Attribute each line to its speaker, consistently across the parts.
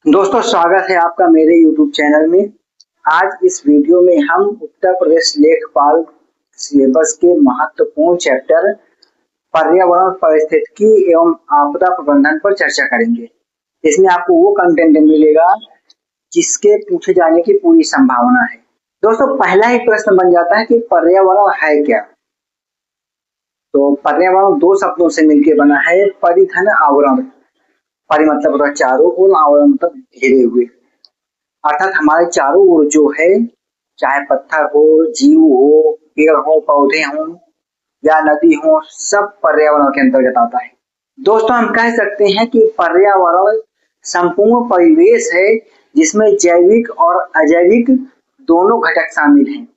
Speaker 1: दोस्तों, स्वागत है आपका मेरे YouTube चैनल में। आज इस वीडियो में हम उत्तर प्रदेश लेखपाल सिलेबस के महत्वपूर्ण चैप्टर पर्यावरण पारिस्थितिकी एवं आपदा प्रबंधन पर चर्चा करेंगे। इसमें आपको वो कंटेंट मिलेगा जिसके पूछे जाने की पूरी संभावना है। दोस्तों, पहला ही प्रश्न बन जाता है कि पर्यावरण है क्या। तो पर्यावरण दो शब्दों से मिलकर बना है, परिधन आवरण। परि मतलब होता है चारों ओर, आवरण मतलब घेरे हुए। अर्थात हमारे चारों ओर जो है, चाहे पत्थर हो, जीव हो, पेड़ हो, पौधे हों या नदी हो, सब पर्यावरण के अंतर्गत आता है। दोस्तों, हम कह सकते हैं कि पर्यावरण संपूर्ण परिवेश है जिसमें जैविक और अजैविक दोनों घटक शामिल हैं।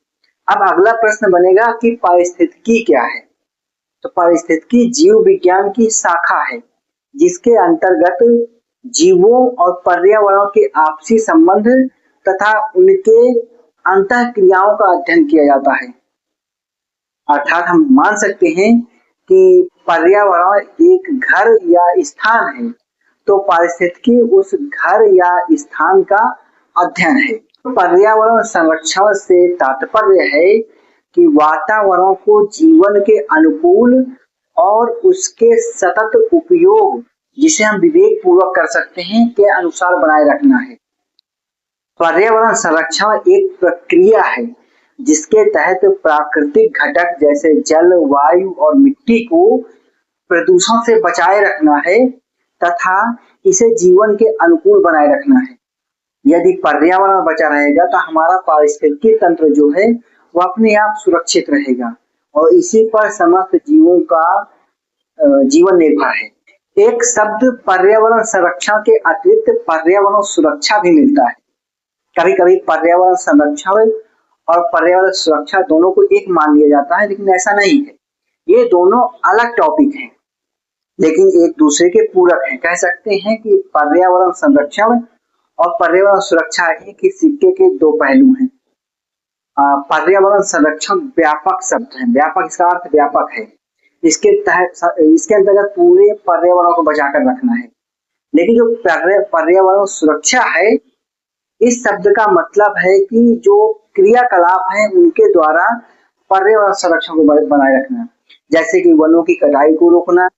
Speaker 1: अब अगला प्रश्न बनेगा कि पारिस्थितिकी क्या है। तो पारिस्थितिकी जीव विज्ञान की शाखा है जिसके अंतर्गत जीवों और पर्यावरण के आपसी संबंध तथा उनके अंतःक्रियाओं का अध्ययन किया जाता है। अर्थात हम मान सकते हैं कि पर्यावरण एक घर या स्थान है, तो पारिस्थितिकी उस घर या स्थान का अध्ययन है। पर्यावरण संरक्षण से तात्पर्य है कि वातावरण को जीवन के अनुकूल और उसके सतत उपयोग, जिसे हम विवेक पूर्वक कर सकते हैं, के अनुसार बनाए रखना है। पर्यावरण संरक्षण एक प्रक्रिया है जिसके तहत प्राकृतिक घटक जैसे जल, वायु और मिट्टी को प्रदूषण से बचाए रखना है तथा इसे जीवन के अनुकूल बनाए रखना है। यदि पर्यावरण बचा रहेगा तो हमारा पारिस्थितिकी तंत्र जो है वो अपने आप सुरक्षित रहेगा और इसी पर समस्त जीवों का जीवन निर्भर है। एक शब्द पर्यावरण संरक्षण के अतिरिक्त पर्यावरण सुरक्षा भी मिलता है। कभी कभी पर्यावरण संरक्षण और पर्यावरण सुरक्षा दोनों को एक मान लिया जाता है, लेकिन ऐसा नहीं है। ये दोनों अलग टॉपिक हैं लेकिन एक दूसरे के पूरक हैं। कह सकते हैं कि पर्यावरण संरक्षण और पर्यावरण सुरक्षा एक ही सिक्के के दो पहलू हैं। पर्यावरण संरक्षण व्यापक शब्द है, व्यापक इसका अर्थ व्यापक है। इसके तहत इसके अंतर्गत पूरे पर्यावरण को बचाकर रखना है। लेकिन जो पर्यावरण सुरक्षा है, इस शब्द का मतलब है कि जो क्रियाकलाप हैं उनके द्वारा पर्यावरण संरक्षण को बनाए रखना, जैसे कि वनों की कटाई को रोकना,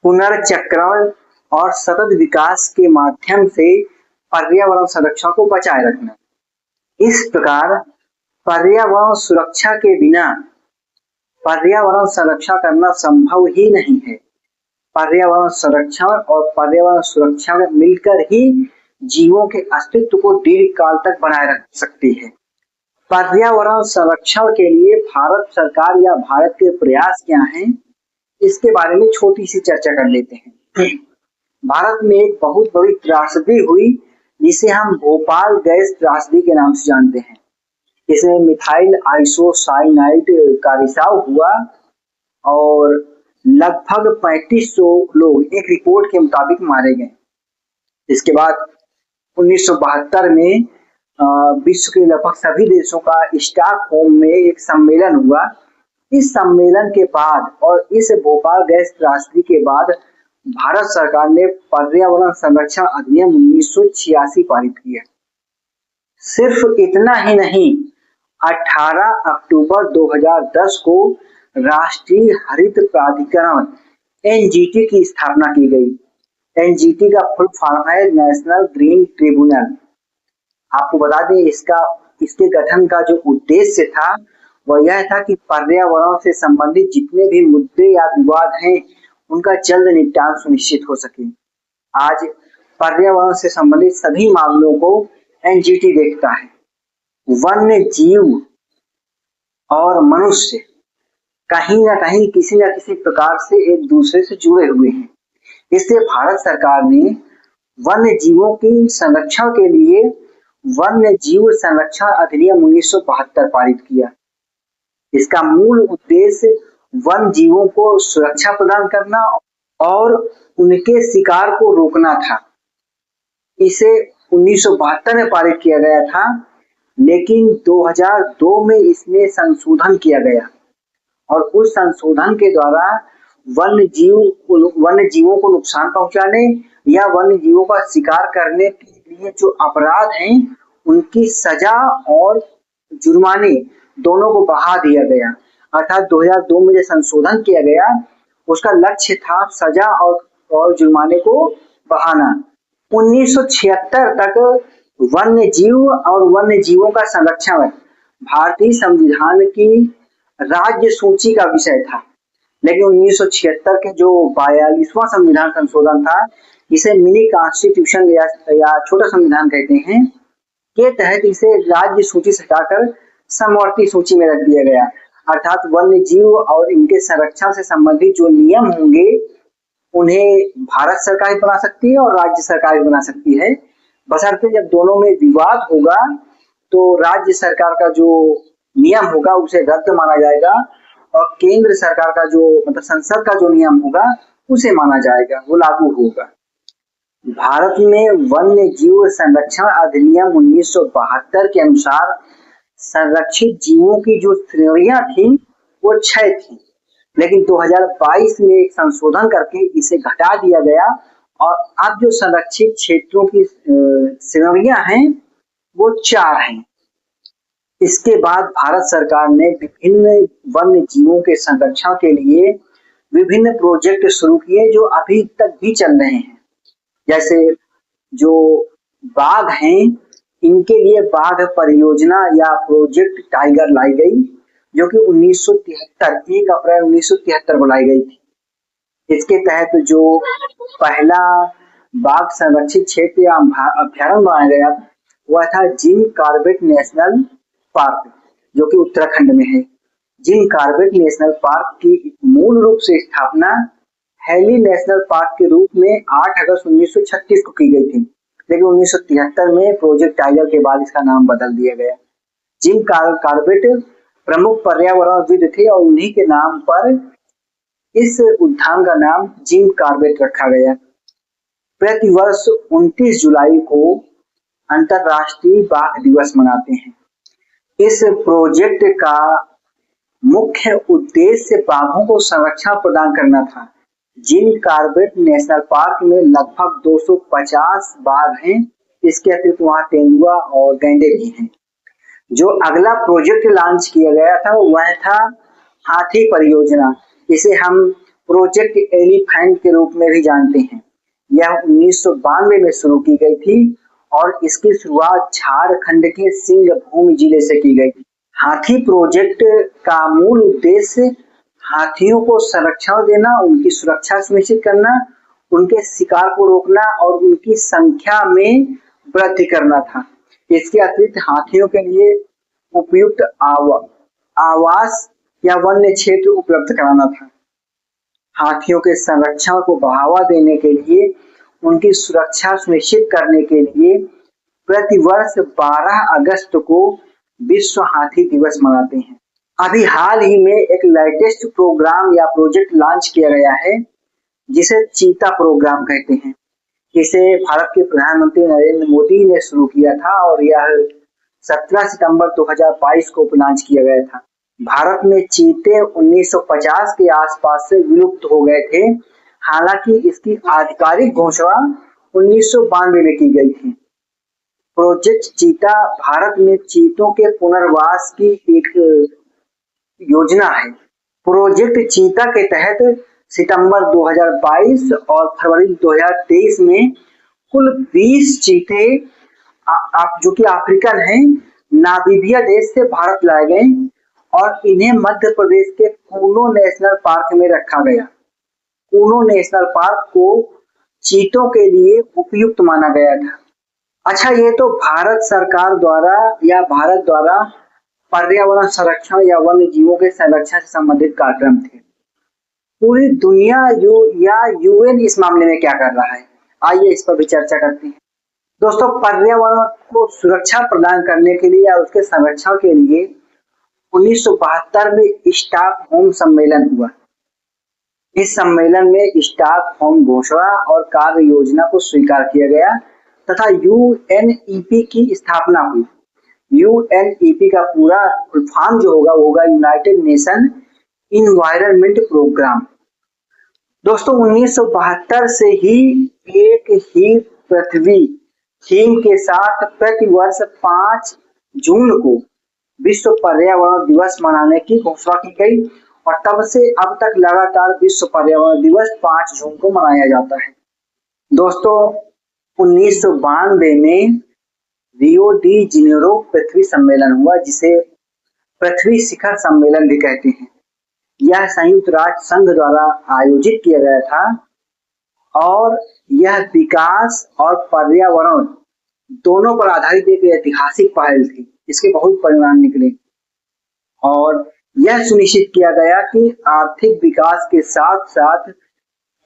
Speaker 1: पुनर्चक्रण और सतत विकास के माध्यम से पर्यावरण संरक्षण को बचाए रखना। इस प्रकार पर्यावरण सुरक्षा के बिना पर्यावरण संरक्षण करना संभव ही नहीं है। पर्यावरण संरक्षण और पर्यावरण सुरक्षा में मिलकर ही जीवों के अस्तित्व को दीर्घ काल तक बनाए रख सकती है। पर्यावरण संरक्षण के लिए भारत सरकार या भारत के प्रयास क्या हैं, इसके बारे में छोटी सी चर्चा कर लेते हैं। भारत में एक बहुत बड़ी त्रासदी हुई जिसे हम भोपाल गैस त्रासदी के नाम से जानते हैं। इसमें मिथाइल आइसोसाइनाइड का रिसाव हुआ और लगभग 3500 लोग एक रिपोर्ट के मुताबिक मारे गए। इसके बाद 1972 में विश्व के लगभग सभी देशों का स्टॉकहोम में एक सम्मेलन हुआ। इस सम्मेलन के बाद और इस भोपाल गैस त्रासदी के बाद भारत सरकार ने पर्यावरण संरक्षण अधिनियम 1986 पारित किया। सिर्फ इतना ही नहीं, 18 अक्टूबर 2010 को राष्ट्रीय हरित प्राधिकरण एनजीटी की स्थापना की गई। एनजीटी का फुल फॉर्म है नेशनल ग्रीन ट्रिब्यूनल। आपको बता दें, इसके गठन का जो उद्देश्य था वह यह था कि पर्यावरण से संबंधित जितने भी मुद्दे या विवाद हैं उनका जल्द निपटान सुनिश्चित हो सके। आज पर्यावरण से संबंधित सभी मामलों को एनजीटी देखता है। वन्य जीव और मनुष्य कहीं ना कहीं किसी न किसी प्रकार से एक दूसरे से जुड़े हुए हैं। इससे भारत सरकार ने वन्य जीवों की संरक्षण के लिए वन्य जीव संरक्षण अधिनियम 1972 पारित किया। इसका मूल उद्देश्य वन जीवों को सुरक्षा प्रदान करना और उनके शिकार को रोकना था। इसे 1972 में पारित किया गया था, लेकिन 2002 में इसमें संशोधन किया गया और उस संशोधन के द्वारा वन्य जीवों को नुकसान पहुंचाने या वन्य जीवों का शिकार करने की लिए जो अपराध हैं उनकी सजा और जुर्माने दोनों को बढ़ा दिया गया। अर्थात 2002 में जो संशोधन किया गया उसका लक्ष्य था सजा और जुर्माने को बढ़ाना। 1976 तक वन्य जीव और वन्य जीवों का संरक्षण भारतीय संविधान की राज्य सूची का विषय था, लेकिन 1976 के जो 42वां संविधान संशोधन था, इसे मिनी कॉन्स्टिट्यूशन या छोटा संविधान कहते हैं, के तहत इसे राज्य सूची से हटाकर समवर्ती सूची में रख दिया गया। अर्थात वन्य जीव और इनके संरक्षण से संबंधित जो नियम होंगे उन्हें भारत सरकार बना सकती है और राज्य सरकार बना सकती है, बशर्ते जब दोनों में विवाद होगा तो राज्य सरकार का जो नियम होगा उसे रद्द माना जाएगा और केंद्र सरकार का जो मतलब संसद का जो नियम होगा उसे माना जाएगा, वो लागू होगा। भारत में वन्य जीव संरक्षण अधिनियम 1972 के अनुसार संरक्षित जीवों की जो श्रेणियां थी वो 6 थी, लेकिन 2022 में एक संशोधन करके इसे घटा दिया गया और अब जो संरक्षित क्षेत्रों की श्रेणियां हैं वो 4 हैं। इसके बाद भारत सरकार ने विभिन्न वन्य जीवों के संरक्षण के लिए विभिन्न प्रोजेक्ट शुरू किए जो अभी तक भी चल रहे हैं। जैसे जो बाघ हैं इनके लिए बाघ परियोजना या प्रोजेक्ट टाइगर लाई गई, जो कि 1973 1 अप्रैल 1973 को लाई गई थी। इसके तहत जो पहला बाघ संरक्षित क्षेत्र या अभ्यारण्य बनाया गया वह था जिम कॉर्बेट नेशनल पार्क, जो कि उत्तराखंड में है। जिम कॉर्बेट नेशनल पार्क की मूल रूप से स्थापना हैली नेशनल पार्क के रूप में 8 अगस्त 1936 को की गई थी, लेकिन 1973 में प्रोजेक्ट टाइगर के बाद इसका नाम बदल दिया गया। जिम कॉर्बेट प्रमुख पर्यावरणविद थे और उन्हीं के नाम पर इस उद्यान का नाम जिम कॉर्बेट रखा गया। प्रतिवर्ष 29 जुलाई को अंतर्राष्ट्रीय बाघ दिवस मनाते हैं। इस प्रोजेक्ट का मुख्य उद्देश्य बाघों को संरक्षण प्रदान करना था। जिम कॉर्बेट नेशनल पार्क में लगभग 250 बाघ हैं। इसके अतिरिक्त वहाँ तेंदुआ और गैंडे भी हैं। जो अगला प्रोजेक्ट लॉन्च किया गया था वह था हाथी परियोजना। इसे हम प्रोजेक्ट एलिफेंट के रूप में भी जानते हैं। यह 1992 में शुरू की गई थी और इसकी शुरुआत झारखंड के सिंहभूम जिले से की गई थी। हाथी प्रोजेक्ट का मूल उद्देश्य हाथियों को संरक्षण देना, उनकी सुरक्षा सुनिश्चित करना, उनके शिकार को रोकना और उनकी संख्या में वृद्धि करना था। इसके अतिरिक्त हाथियों के लिए उपयुक्त आवास या वन्य क्षेत्र उपलब्ध कराना था। हाथियों के संरक्षण को बढ़ावा देने के लिए, उनकी सुरक्षा सुनिश्चित करने के लिए प्रतिवर्ष 12 अगस्त को विश्व हाथी दिवस मनाते हैं। अभी हाल ही में एक लेटेस्ट प्रोग्राम या प्रोजेक्ट लॉन्च किया गया है जिसे चीता प्रोग्राम कहते हैं। इसे भारत के प्रधानमंत्री नरेंद्र मोदी ने शुरू किया था और यह 17 सितंबर 2022 को लॉन्च किया गया था। भारत में चीते 1950 के आसपास से विलुप्त हो गए थे, हालांकि इसकी आधिकारिक घोषणा 1992 में की गई थी। प्रोजेक्ट चीता भारत में चीतों के पुनर्वास की एक योजना है। प्रोजेक्ट चीता के तहत सितंबर 2022 और फरवरी 2023 में कुल 20 चीते जो कि अफ्रीकन हैं, नामीबिया देश से भारत लाए गए और इन्हें मध्य प्रदेश के कूनो नेशनल पार्क में रखा गया। कूनो नेशनल पार्क को चीतों के लिए उपयुक्त माना गया था। अच्छा, ये तो भारत सरकार द्वारा या भारत द्वारा पर्यावरण संरक्षण या वन्य जीवों के संरक्षण से संबंधित कार्यक्रम थे। पूरी दुनिया या यूएन इस मामले में क्या कर रहा है, आइए इस पर भी चर्चा करते हैं। दोस्तों, पर्यावरण को सुरक्षा प्रदान करने के लिए या उसके संरक्षण के लिए 1972 में स्टॉकहोम सम्मेलन हुआ। इस सम्मेलन में स्टॉकहोम घोषणा और कार्य योजना को स्वीकार किया गया तथा यूएनईपी की स्थापना हुई। यूएनईपी का पूरा फुल फॉर्म जो होगा यूनाइटेड नेशन इन्वायरमेंट प्रोग्राम। दोस्तों, 1972 से ही एक ही पृथ्वी थीम के साथ प्रतिवर्ष 5 जून को विश्व पर्यावरण दिवस मनाने की घोषणा की गई और तब से अब तक लगातार विश्व पर्यावरण दिवस 5 जून को मनाया जाता है। दोस्तों 1992 में रियो डी जेनेरो पृथ्वी सम्मेलन हुआ, जिसे पृथ्वी शिखर सम्मेलन भी कहते हैं। यह संयुक्त राष्ट्र संघ द्वारा आयोजित किया गया था और यह विकास और पर्यावरण दोनों पर आधारित एक ऐतिहासिक पहल थी। इसके बहुत परिणाम निकले और यह सुनिश्चित किया गया कि आर्थिक विकास के साथ साथ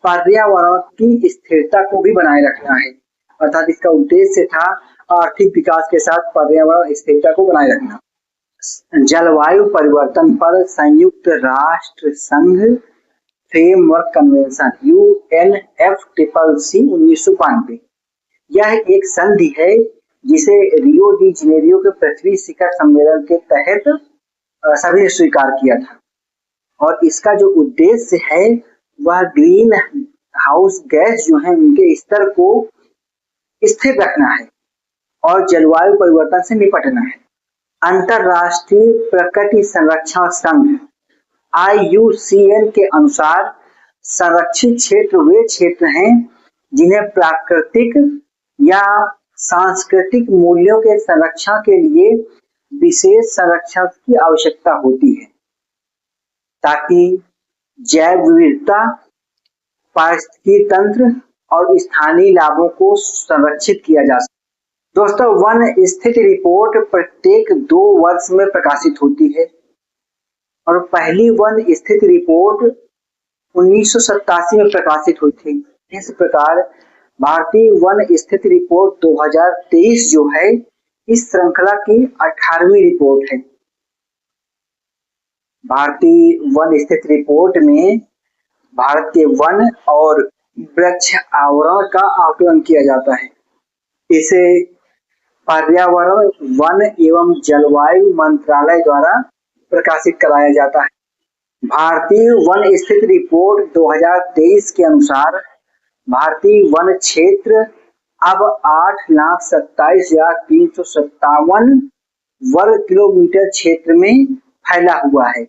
Speaker 1: पर्यावरण की स्थिरता को भी बनाए रखना है। अर्थात इसका उद्देश्य था आर्थिक विकास के साथ पर्यावरण स्थिरता को बनाए रखना। जलवायु परिवर्तन पर संयुक्त राष्ट्र संघ फ्रेमवर्क कन्वेंशन UNFCCC 1992 यह एक संधि है जिसे रियो डी जेनेरियो के पृथ्वी शिखर सम्मेलन के तहत सभी ने स्वीकार किया था और इसका जो उद्देश्य है वह ग्रीन हाउस गैस जो है उनके स्तर को स्थिर रखना है और जलवायु परिवर्तन से निपटना है। अंतरराष्ट्रीय प्रकृति संरक्षण संघ IUCN के अनुसार संरक्षित क्षेत्र वे क्षेत्र हैं जिन्हें प्राकृतिक या सांस्कृतिक मूल्यों के संरक्षण के लिए विशेष संरक्षण की आवश्यकता होती है ताकि जैव विविधता, पारिस्थितिकी तंत्र और स्थानीय लाभों को संरक्षित किया जा सके। दोस्तों वन स्थिति रिपोर्ट प्रत्येक 2 वर्ष में प्रकाशित होती है और पहली वन स्थिति रिपोर्ट 1987 में प्रकाशित हुई थी। इस प्रकार भारतीय वन स्थिति रिपोर्ट 2023 जो है इस श्रृंखला की 18वीं रिपोर्ट है। भारतीय वन स्थिति रिपोर्ट में भारत के वन और वृक्ष आवरण का आकलन किया जाता है। इसे पर्यावरण, वन एवं जलवायु मंत्रालय द्वारा प्रकाशित कराया जाता है। भारतीय वन स्थिति रिपोर्ट 2023 के अनुसार भारतीय वन क्षेत्र अब 8,27,357 वर्ग किलोमीटर क्षेत्र में फैला हुआ है,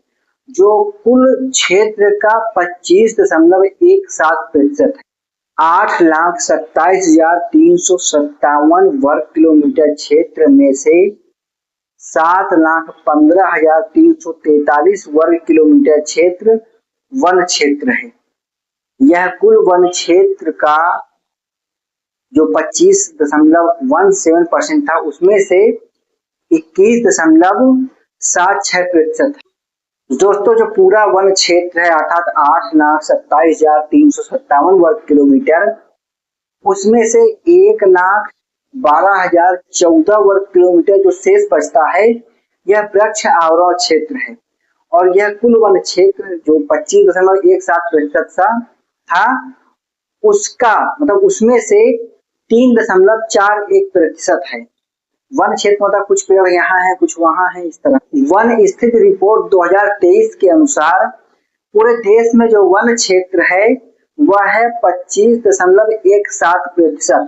Speaker 1: जो कुल क्षेत्र का 25.17% है। 8,27,357 वर्ग किलोमीटर क्षेत्र में से 7,15,343 वर्ग किलोमीटर क्षेत्र वन क्षेत्र है। यह कुल वन क्षेत्र का जो 25.17% था उसमें से 21.76% है। दोस्तों जो पूरा वन क्षेत्र है अर्थात 8,27,357 वर्ग किलोमीटर, उसमें से 1,12,014 वर्ग किलोमीटर जो शेष बचता है यह वृक्ष आवरण क्षेत्र है और यह कुल वन क्षेत्र जो 25.17% था उसका मतलब उसमें से 3.41% है। वन क्षेत्र मतलब कुछ पेड़ यहाँ है कुछ वहां है, इस तरह। वन स्थिति रिपोर्ट 2023 के अनुसार पूरे देश में जो वन क्षेत्र है वह है 25.17%।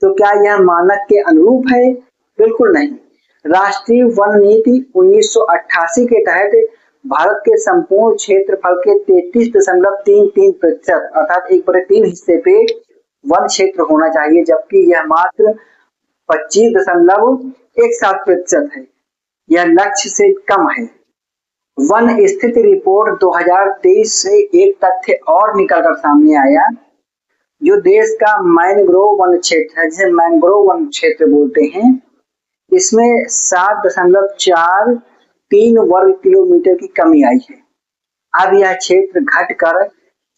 Speaker 1: तो क्या यह मानक के अनुरूप है? बिल्कुल नहीं। राष्ट्रीय वन नीति 1988 के तहत भारत के संपूर्ण क्षेत्रफल के 33.33% अर्थात 1/3 हिस्से पे वन क्षेत्र होना चाहिए, जबकि यह मात्र 25.17% है। यह लक्ष्य से कम है। वन स्थिति रिपोर्ट 2023 से एक तथ्य और निकलकर सामने आया जो देश का मैंग्रोव वन क्षेत्र है, जिसे मैंग्रोव वन क्षेत्र बोलते हैं। इसमें 7.43 वर्ग किलोमीटर की कमी आई है। अब यह क्षेत्र घटकर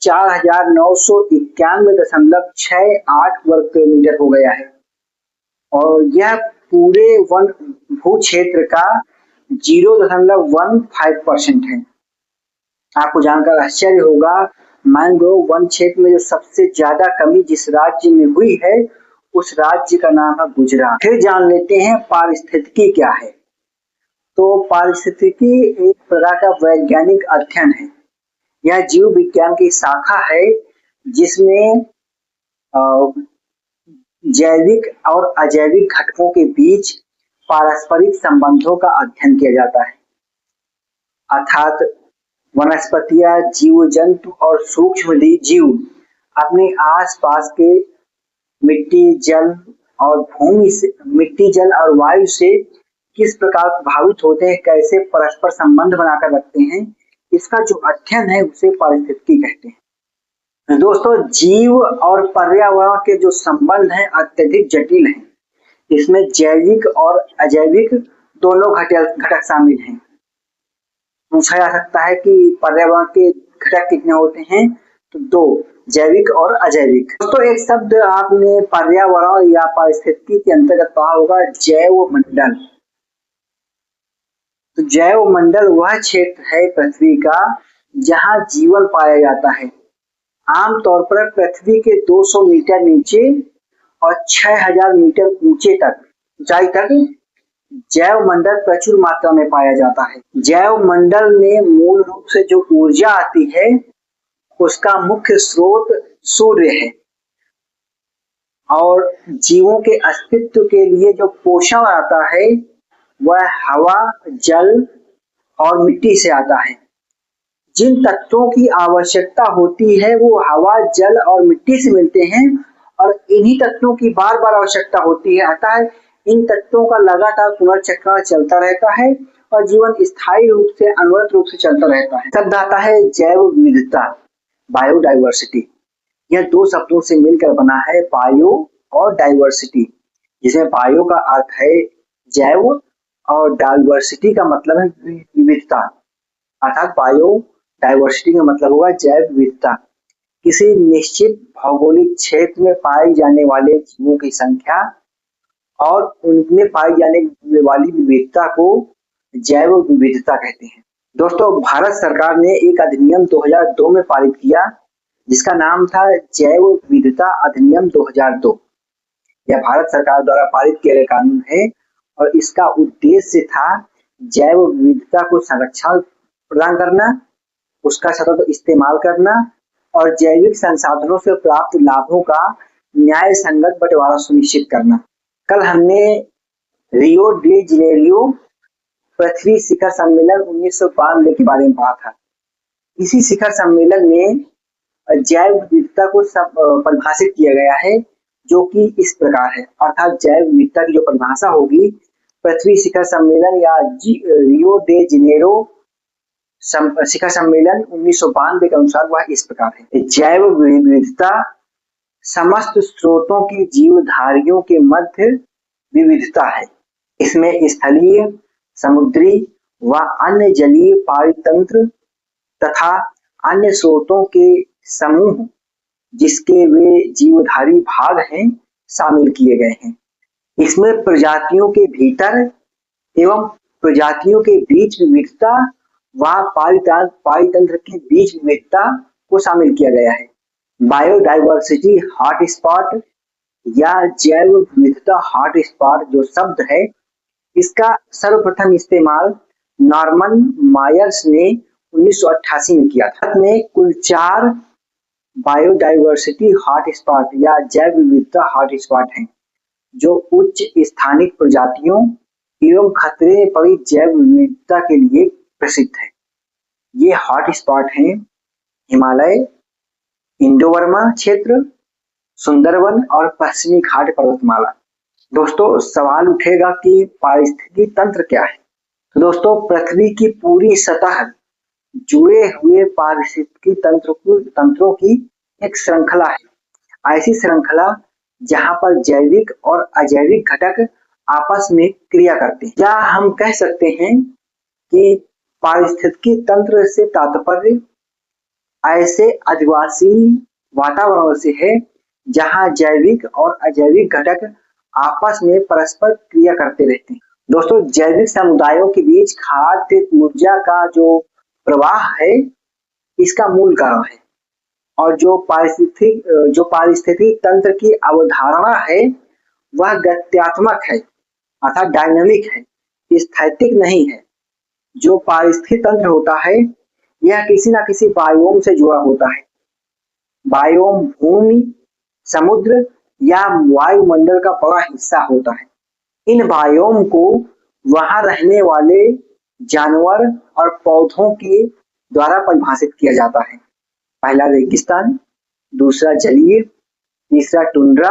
Speaker 1: 4,991.68 वर्ग किलोमीटर हो गया है और यह पूरे वन भू क्षेत्र का 0.15% है। आपको जानकर आश्चर्य होगा, मैंग्रोव वन क्षेत्र में जो सबसे ज्यादा कमी जिस राज्य में हुई है उस राज्य का नाम है गुजरात। फिर जान लेते हैं पारिस्थितिकी क्या है। तो पारिस्थितिकी एक प्रकार का वैज्ञानिक अध्ययन है। यह जीव विज्ञान की शाखा है जिसमें जैविक और अजैविक घटकों के बीच पारस्परिक संबंधों का अध्ययन किया जाता है, अर्थात वनस्पतियां, जीव जंतु और सूक्ष्म जीव अपने आसपास के मिट्टी, जल और भूमि से, मिट्टी, जल और वायु से किस प्रकार प्रभावित होते हैं, कैसे परस्पर संबंध बनाकर रखते हैं, इसका जो अध्ययन है उसे पारिस्थितिकी कहते हैं। दोस्तों, जीव और पर्यावरण के जो संबंध हैं अत्यधिक जटिल हैं। इसमें जैविक और अजैविक दोनों घटक शामिल हैं। पूछा जा सकता है कि पर्यावरण के घटक कितने होते हैं, तो 2, जैविक और अजैविक। दोस्तों, एक शब्द आपने पर्यावरण या पारिस्थितिकी के अंतर्गत पढ़ा होगा, जैव मंडल। तो जैव मंडल वह क्षेत्र है पृथ्वी का जहां जीवन पाया जाता है। आमतौर पर पृथ्वी के 200 मीटर नीचे और 6000 मीटर ऊंचे तक ऊंचाई तक जैव मंडल प्रचुर मात्रा में पाया जाता है। जैव मंडल में मूल रूप से जो ऊर्जा आती है उसका मुख्य स्रोत सूर्य है और जीवों के अस्तित्व के लिए जो पोषण आता है वह हवा, जल और मिट्टी से आता है। जिन तत्वों की आवश्यकता होती है वो हवा, जल और मिट्टी से मिलते हैं और इन्हीं तत्वों की बार बार आवश्यकता होती है। अतः इन तत्वों का लगातार पुनर्चक्रण चलता रहता है और जीवन स्थायी रूप से, अनवरत रूप से चलता रहता है। शब्द आता है जैव विविधता, बायोडाइवर्सिटी। यह 2 शब्दों से मिलकर बना है, बायो और डाइवर्सिटी, जिसमें बायो का अर्थ है जैव और डाइवर्सिटी का मतलब है विविधता, अर्थात बायो डाइवर्सिटी का मतलब होगा जैव विविधता। किसी निश्चित भौगोलिक क्षेत्र में पाई जाने वाले जीवों की संख्या और उनमें पाई जाने वाली विविधता को जैव विविधता कहते हैं। दोस्तों, भारत सरकार ने एक अधिनियम 2002 में पारित किया जिसका नाम था जैव विविधता अधिनियम 2002। यह भारत सरकार द्वारा पारित किया गया कानून है और इसका उद्देश्य था जैव विविधता को संरक्षण प्रदान करना, उसका सतत इस्तेमाल करना और जैविक संसाधनों से प्राप्त लाभों का न्याय संगत बंटवारा सुनिश्चित करना। कल हमने रियो डी जेनेरियो पृथ्वी शिखर सम्मेलन 1992 के बारे में पढ़ा था। इसी शिखर सम्मेलन में जैव विविधता को परिभाषित किया गया है जो कि इस प्रकार है, अर्थात जैव विविधता की जो परिभाषा होगी पृथ्वी शिखर सम्मेलन या रियो डे जेनेरो शिखर सम्मेलन 1992 के अनुसार वह इस प्रकार है। जैव विविधता समस्त स्रोतों की जीवधारियों के मध्य विविधता है। इसमें स्थलीय, समुद्री व अन्य जलीय पारितंत्र तथा अन्य स्रोतों के समूह जिसके वे जीवधारी भाग हैं शामिल किए गए हैं। इसमें प्रजातियों के भीतर एवं प्रजातियों के बीच विविधता व पारितंत्र के बीच विविधता को शामिल किया गया है। बायोडाइवर्सिटी हॉटस्पॉट या जैव विविधता हॉटस्पॉट जो शब्द है इसका सर्वप्रथम इस्तेमाल नॉर्मन मायर्स ने 1988 में किया था। में कुल 4 बायोडाइवर्सिटी हॉटस्पॉट या जैव विविधता हॉटस्पॉट हैं जो उच्च स्थानिक प्रजातियों एवं खतरे में पड़ी जैव विविधता के लिए प्रसिद्ध है। ये हॉटस्पॉट हैं हिमालय, इंडो-बर्मा क्षेत्र, सुंदरवन और पश्चिमी घाट पर्वतमाला। दोस्तों, सवाल उठेगा कि पारिस्थितिकी तंत्र क्या है। तो दोस्तों, पृथ्वी की पूरी सतह जुड़े हुए पारिस्थितिकी तंत्रों की एक श्रृंखला है। ऐसी श्रृंखला जहां पर जैविक और अजैविक घटक आपस में क्रिया करते हैं। क्या हम कह सकते हैं कि पारिस्थितिकी तंत्र से तात्पर्य ऐसे आदिवासी वातावरण से है जहां जैविक और अजैविक घटक आपस में परस्पर क्रिया करते रहते हैं। दोस्तों, जैविक समुदायों के बीच खाद्य ऊर्जा का जो प्रवाह है इसका मूल कारण है और जो पारिस्थितिक तंत्र की अवधारणा है वह गत्यात्मक है, अर्थात डायनामिक है, स्थैतिक नहीं है। जो पारिस्थितिक तंत्र होता है यह किसी न किसी बायोम से जुड़ा होता है। बायोम भूमि, समुद्र या वायुमंडल का बड़ा हिस्सा होता है। इन बायोम को वहां रहने वाले जानवर और पौधों के द्वारा परिभाषित किया जाता है। पहला रेगिस्तान, दूसरा जलीय, तीसरा टुंड्रा,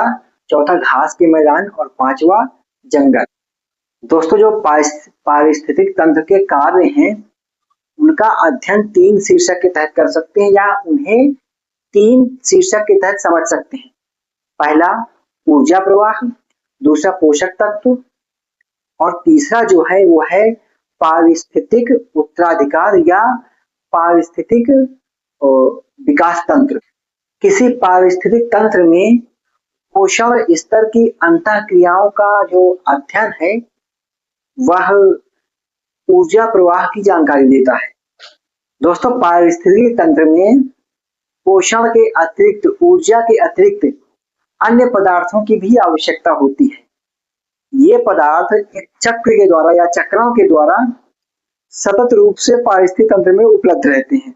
Speaker 1: चौथा घास के मैदान और पांचवा जंगल। दोस्तों, जो पारिस्थितिक तंत्र के कार्य हैं उनका अध्ययन 3 शीर्षक के तहत कर सकते हैं या उन्हें 3 शीर्षक के तहत समझ सकते हैं। पहला ऊर्जा प्रवाह, दूसरा पोषक तत्व और तीसरा जो है वो है पारिस्थितिक उत्तराधिकार या पारिस्थितिक विकास तंत्र। किसी पारिस्थितिक तंत्र में पोषण स्तर की अंतःक्रियाओं का जो अध्ययन है वह ऊर्जा प्रवाह की जानकारी देता है। दोस्तों, पारिस्थितिक तंत्र में पोषण के अतिरिक्त, ऊर्जा के अतिरिक्त अन्य पदार्थों की भी आवश्यकता होती है। ये पदार्थ एक चक्र के द्वारा या चक्रों के द्वारा सतत रूप से पारिस्थितिक तंत्र में उपलब्ध रहते हैं।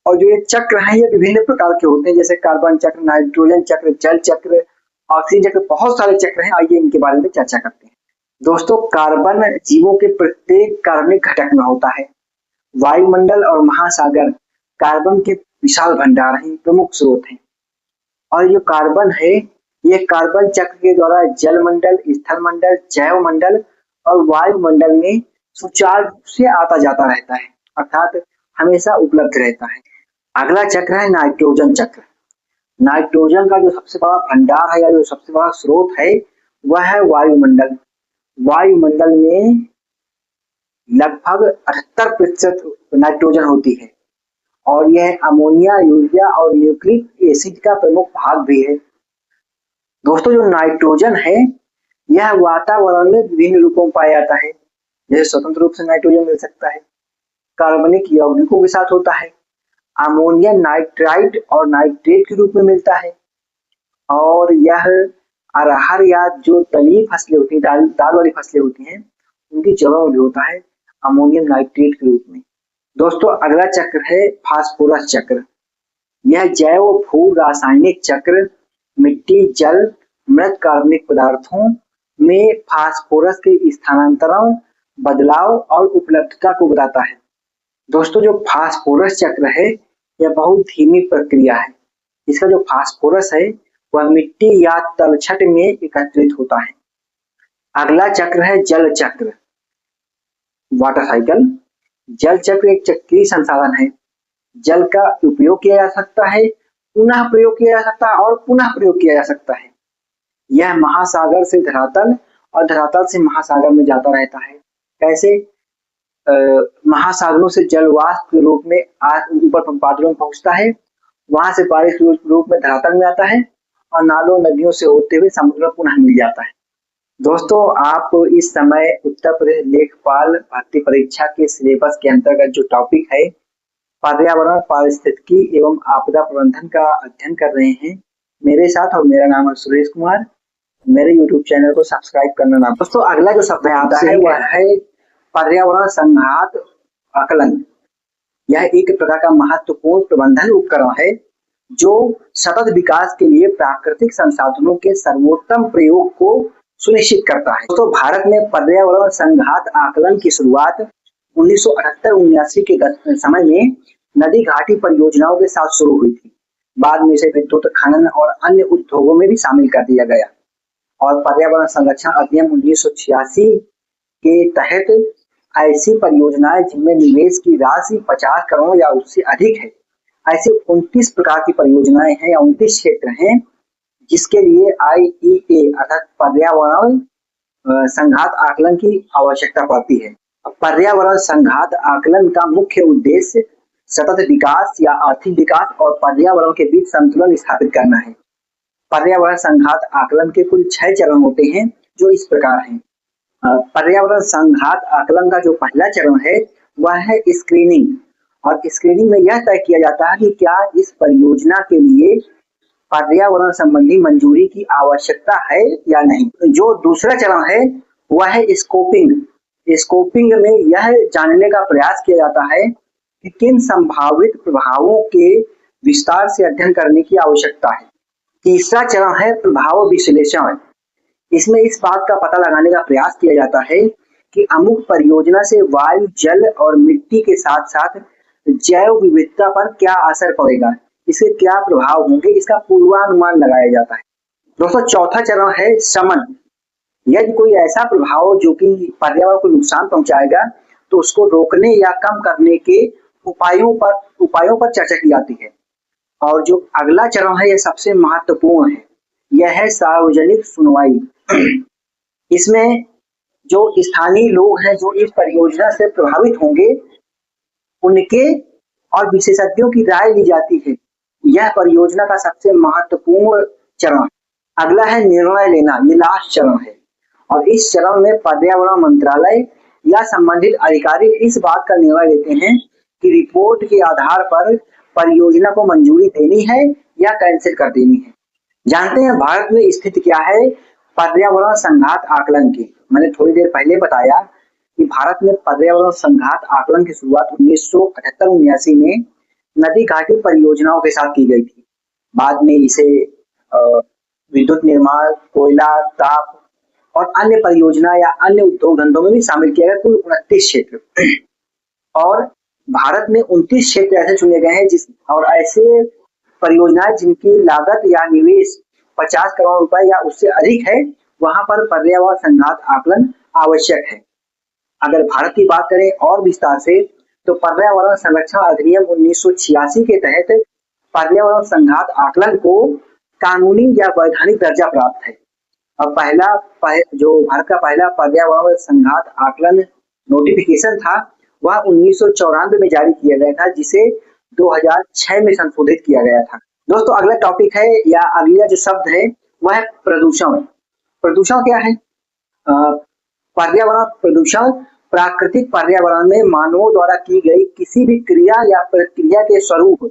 Speaker 1: और जो ये चक्र हैं ये विभिन्न प्रकार के होते हैं, जैसे कार्बन चक्र, नाइट्रोजन चक्र, जल चक्र, ऑक्सीजन चक्र, बहुत सारे चक्र हैं। आइए इनके बारे में चर्चा करते हैं। दोस्तों, कार्बन जीवों के प्रत्येक कार्बनिक घटक में होता है। वायुमंडल और महासागर कार्बन के विशाल भंडार हैं, प्रमुख स्रोत हैं। और जो कार्बन है ये कार्बन चक्र के द्वारा जल मंडल, स्थल मंडल, जैव मंडल और वायुमंडल में सुचारू रूप से आता जाता रहता है, अर्थात हमेशा उपलब्ध रहता है। अगला चक्र है नाइट्रोजन चक्र। नाइट्रोजन का जो सबसे बड़ा भंडार है या जो सबसे बड़ा स्रोत है वह है वायुमंडल। वायुमंडल में लगभग 78% नाइट्रोजन होती है और यह अमोनिया, यूरिया और न्यूक्लिक एसिड का प्रमुख भाग भी है। दोस्तों, जो नाइट्रोजन है यह वातावरण में विभिन्न रूपों में पाया जाता है। जैसे स्वतंत्र रूप से नाइट्रोजन मिल सकता है, कार्बनिक यौगिकों के साथ होता है, अमोनियम नाइट्राइड और नाइट्रेट के रूप में मिलता है, और यह अरहर या जो दलहनी फसलें होती हैं, दाल वाली फसलें होती हैं, उनकी जड़ों में भी होता है अमोनियम नाइट्रेट के रूप में। दोस्तों, अगला चक्र है फास्फोरस चक्र। यह जैव भू रासायनिक चक्र मिट्टी, जल, मृत कार्बनिक पदार्थों में फास्फोरस के स्थानांतरण, बदलाव और उपलब्धता को बताता है। दोस्तों, जो फास्फोरस चक्र है यह बहुत धीमी प्रक्रिया है। इसका जो फास्फोरस है वह मिट्टी या तलछट में एकत्रित होता है। अगला चक्र है जल चक्र, वाटर साइकिल। जल चक्र एक चक्रीय संसाधन है। जल का उपयोग किया जा सकता है, पुनः प्रयोग किया जा सकता है और पुनः प्रयोग किया जा सकता है। यह महासागर से धरातल और धरातल से महासागर में जाता रहता है। कैसे? महासागरों से जल वाष्प के रूप में ऊपर बादलों में पहुंचता है, वहां से बारिश के रूप में धरातल में आता है और नालों नदियों से होते हुए समुद्र में पुनः मिल जाता है। दोस्तों, आप इस समय उत्तर प्रदेश लेखपाल भर्ती परीक्षा के सिलेबस के अंतर्गत जो टॉपिक है पर्यावरण, पारिस्थितिकी एवं आपदा प्रबंधन का अध्ययन कर रहे हैं मेरे साथ, और मेरा नाम है सुरेश कुमार। मेरे YouTube चैनल को सब्सक्राइब करना ना। दोस्तों, अगला जो शब्द आता है वह है पर्यावरण संघात आकलन। यह एक प्रकार का महत्वपूर्ण प्रबंधन उपकरण है जो सतत विकास के लिए प्राकृतिक संसाधनों के सर्वोत्तम प्रयोग को सुनिश्चित करता है। दोस्तों, भारत में पर्यावरण संघात आकलन की शुरुआत 1978-79 के समय में नदी घाटी परियोजनाओं के साथ शुरू हुई थी। बाद में इसे विद्युत खनन और अन्य उद्योगों में भी शामिल कर दिया गया और पर्यावरण संरक्षण अधिनियम 1986 के तहत ऐसी परियोजनाएं जिनमें निवेश की राशि 50 करोड़ या उससे अधिक है, ऐसे 29 प्रकार की परियोजनाएं हैं या 29 क्षेत्र हैं जिसके लिए IEA अर्थात पर्यावरण संघात आकलन की आवश्यकता पड़ती है। पर्यावरण संघात आकलन का मुख्य उद्देश्य सतत विकास या आर्थिक विकास और पर्यावरण के बीच संतुलन स्थापित करना है। पर्यावरण संघात आकलन के कुल 6 चरण होते हैं जो इस प्रकार हैं। पर्यावरण संघात आकलन का जो पहला चरण है वह है स्क्रीनिंग, और स्क्रीनिंग में यह तय किया जाता है कि क्या इस परियोजना के लिए पर्यावरण संबंधी मंजूरी की आवश्यकता है या नहीं। जो दूसरा चरण है वह है स्कोपिंग। स्कोपिंग में यह जानने का प्रयास किया जाता है कि किन संभावित प्रभावों के विस्तार से अध्ययन करने की आवश्यकता है। तीसरा चरण है प्रभाव विश्लेषण। इसमें इस बात का पता लगाने का प्रयास किया जाता है कि अमुक परियोजना से वायु, जल और मिट्टी के साथ साथ जैव विविधता पर क्या असर पड़ेगा, इसके क्या प्रभाव होंगे, इसका पूर्वानुमान लगाया जाता है। दोस्तों चौथा चरण है शमन। यदि कोई ऐसा प्रभाव जो कि पर्यावरण को नुकसान पहुंचाएगा तो उसको रोकने या कम करने के उपायों पर चर्चा की जाती है। और जो अगला चरण है यह सबसे महत्वपूर्ण है, यह है सार्वजनिक सुनवाई। इसमें जो स्थानीय लोग हैं जो इस परियोजना से प्रभावित होंगे उनके और विशेषज्ञों की राय ली जाती है। यह परियोजना का सबसे महत्वपूर्ण चरण। अगला है निर्णय लेना, ये लास्ट चरण है। और इस चरण में पर्यावरण मंत्रालय या संबंधित अधिकारी इस बात का निर्णय लेते हैं कि रिपोर्ट के आधार पर परियोजना को मंजूरी देनी है या कैंसिल कर देनी है। जानते हैं भारत में स्थिति क्या है पर्यावरण संघात आकलन की। मैंने थोड़ी देर पहले बताया कि भारत में पर्यावरण संघात आकलन की शुरुआत 1978-79 में नदी घाटी परियोजनाओं के साथ की गई थी। बाद में इसे विद्युत निर्माण, कोयला, ताप और अन्य परियोजना या अन्य उद्योग धंधों में भी शामिल किया गया। कुल 29 क्षेत्र और भारत में 29 क्षेत्र ऐसे चुने गए हैं और ऐसे परियोजनाएं जिनकी लागत या निवेश 50 करोड़ रुपए या उससे अधिक है, वहां पर पर्यावरण संघात आकलन आवश्यक है। अगर भारत की बात करें और विस्तार से तो पर्यावरण संरक्षण अधिनियम 1986 के तहत पर्यावरण संघात आकलन को कानूनी या वैधानिक दर्जा प्राप्त है। और जो भारत का पहला पर्यावरण संघात आकलन नोटिफिकेशन था वह 1994 में जारी किया गया था, जिसे 2006 में संशोधित किया गया था। दोस्तों अगला टॉपिक है या अगला जो शब्द है वह है प्रदूषण। प्रदूषण क्या है? पर्यावरण प्रदूषण प्राकृतिक पर्यावरण में मानवों द्वारा की गई किसी भी क्रिया या प्रक्रिया के स्वरूप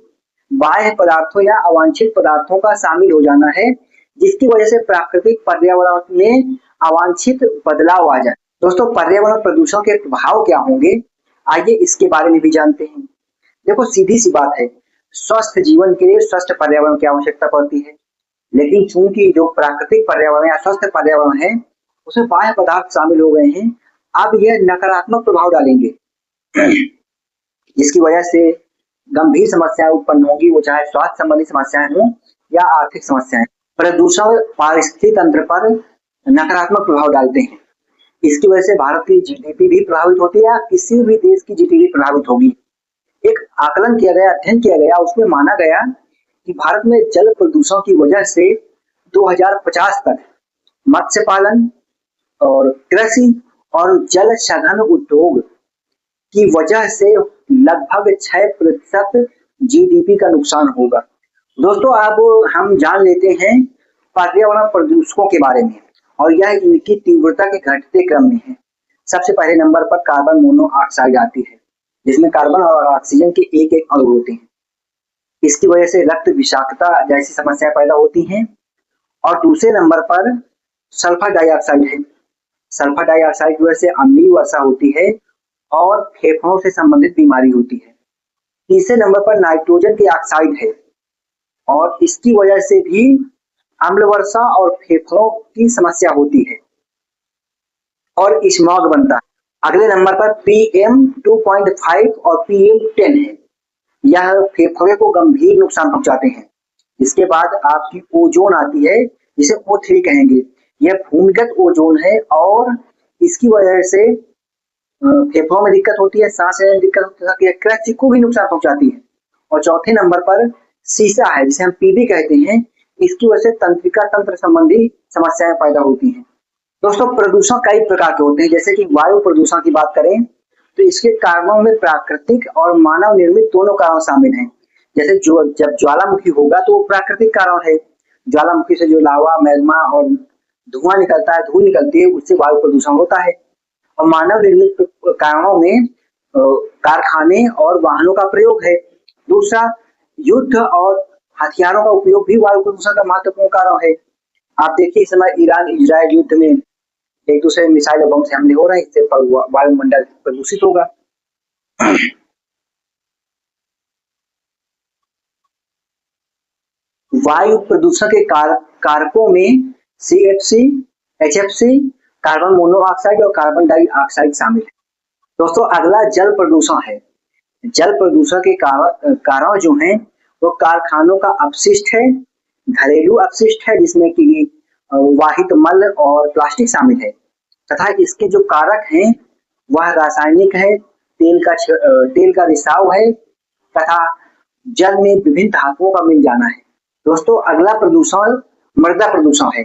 Speaker 1: बाह्य पदार्थों या अवांछित पदार्थों का शामिल हो जाना है, जिसकी वजह से प्राकृतिक पर्यावरण में अवांछित बदलाव आ जाए। दोस्तों पर्यावरण प्रदूषण के प्रभाव क्या होंगे, आइए इसके बारे में भी जानते हैं। देखो सीधी सी बात है, स्वस्थ जीवन के लिए स्वस्थ पर्यावरण की आवश्यकता पड़ती है, लेकिन चूंकि जो प्राकृतिक पर्यावरण या स्वस्थ पर्यावरण है उसमें बाह्य पदार्थ शामिल हो गए हैं, अब यह नकारात्मक प्रभाव डालेंगे जिसकी वजह से गंभीर समस्याएं उत्पन्न होगी, वो चाहे स्वास्थ्य संबंधी समस्याएं हों या आर्थिक समस्याएं। प्रदूषण पारिस्थितिकी तंत्र पर नकारात्मक प्रभाव डालते हैं। इसकी वजह से भारत की जीडीपी भी प्रभावित होती है या किसी भी देश की जीडीपी प्रभावित होगी। एक आकलन किया गया, अध्ययन किया गया, उसमें माना गया कि भारत में जल प्रदूषण की वजह से 2050 तक मत्स्य पालन और कृषि और जल सघन उद्योग की वजह से लगभग 6% जीडीपी का नुकसान होगा। दोस्तों अब हम जान लेते हैं पर्यावरण प्रदूषकों के बारे में और यह इनकी तीव्रता के घटते क्रम में है। सबसे पहले नंबर पर कार्बन मोनोऑक्साइड आती है, जिसमें कार्बन और ऑक्सीजन के एक एक अणु होते हैं। इसकी वजह से रक्त विषाक्तता जैसी समस्याएं पैदा होती हैं। और दूसरे नंबर पर सल्फर डाइऑक्साइड है। सल्फर डाइऑक्साइड की वजह से अम्लीय वर्षा होती है और फेफड़ों से संबंधित बीमारी होती है। तीसरे नंबर पर नाइट्रोजन की ऑक्साइड है और इसकी वजह से भी अम्ल वर्षा और फेफड़ों की समस्या होती है और स्मॉग बनता है। अगले नंबर पर PM2.5 और PM10 है। यह फेफड़े को गंभीर नुकसान पहुंचाते हैं। इसके बाद आपकी ओजोन आती है, जिसे O3 कहेंगे। यह भूमिगत ओजोन है और इसकी वजह से फेफड़ों में दिक्कत होती है, सांस लेने में दिक्कत होती है, कृषि को भी नुकसान पहुंचाती है। और चौथे नंबर पर सीसा है, जिसे हम पीबी कहते हैं। इसकी वजह से तंत्रिका तंत्र संबंधी समस्याएं पैदा होती हैं। दोस्तों प्रदूषण कई प्रकार के होते हैं। जैसे कि वायु प्रदूषण की बात करें तो इसके कारणों में प्राकृतिक और मानव निर्मित दोनों कारण शामिल हैं। जैसे जब ज्वालामुखी होगा तो वो प्राकृतिक कारण है। ज्वालामुखी से जो लावा, मैग्मा और धुआं निकलता है, धूल निकलती है, उससे वायु प्रदूषण होता है। और मानव निर्मित कारणों में कारखाने और वाहनों का प्रयोग है। दूसरा, युद्ध और हथियारों का उपयोग भी वायु प्रदूषण का महत्वपूर्ण कारण है। आप देखिए इस समय ईरान इजराइल युद्ध में एक दूसरे मिसाइल और बम से हमले हो रहे हैं, इससे वायुमंडल प्रदूषित होगा। वायु प्रदूषण के कारकों में CFC, HFC, कार्बन मोनोऑक्साइड और कार्बन डाइऑक्साइड शामिल है। दोस्तों अगला जल प्रदूषण है। जल प्रदूषण के कारण जो हैं वो कारखानों का अपशिष्ट है, घरेलू अपशिष्ट है जिसमें कि वाहित मल और प्लास्टिक शामिल है, तथा इसके जो कारक हैं वह रासायनिक है, तेल का रिसाव है तथा जल में विभिन्न धातुओं का मिल जाना है। दोस्तों अगला प्रदूषण मृदा प्रदूषण है।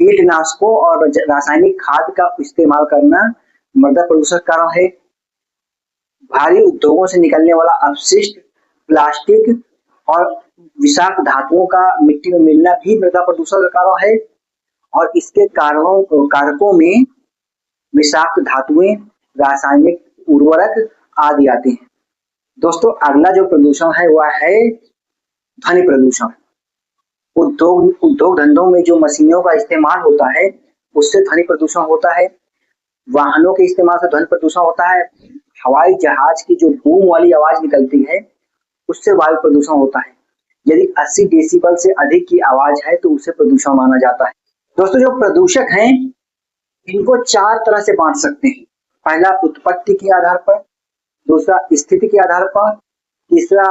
Speaker 1: कीटनाशकों और रासायनिक खाद का इस्तेमाल करना मृदा प्रदूषण का कारण है। भारी उद्योगों से निकलने वाला अपशिष्ट, प्लास्टिक और विषाक्त धातुओं का मिट्टी में मिलना भी मृदा प्रदूषण का कारण है। और इसके कारकों में विषाक्त धातुएं, रासायनिक उर्वरक आदि आते हैं। दोस्तों अगला जो प्रदूषण है वह है ध्वनि प्रदूषण। उद्योग धंधों में जो मशीनों का इस्तेमाल होता है उससे ध्वनि प्रदूषण होता है। वाहनों के इस्तेमाल से ध्वनि प्रदूषण होता है। हवाई जहाज की जो बूम वाली आवाज निकलती है उससे वायु प्रदूषण होता है। यदि 80 डेसिबल से अधिक की आवाज है तो उसे प्रदूषण माना जाता है। दोस्तों जो प्रदूषक हैं इनको 4 तरह से बांट सकते हैं। पहला उत्पत्ति के आधार पर, दूसरा स्थिति के आधार पर, तीसरा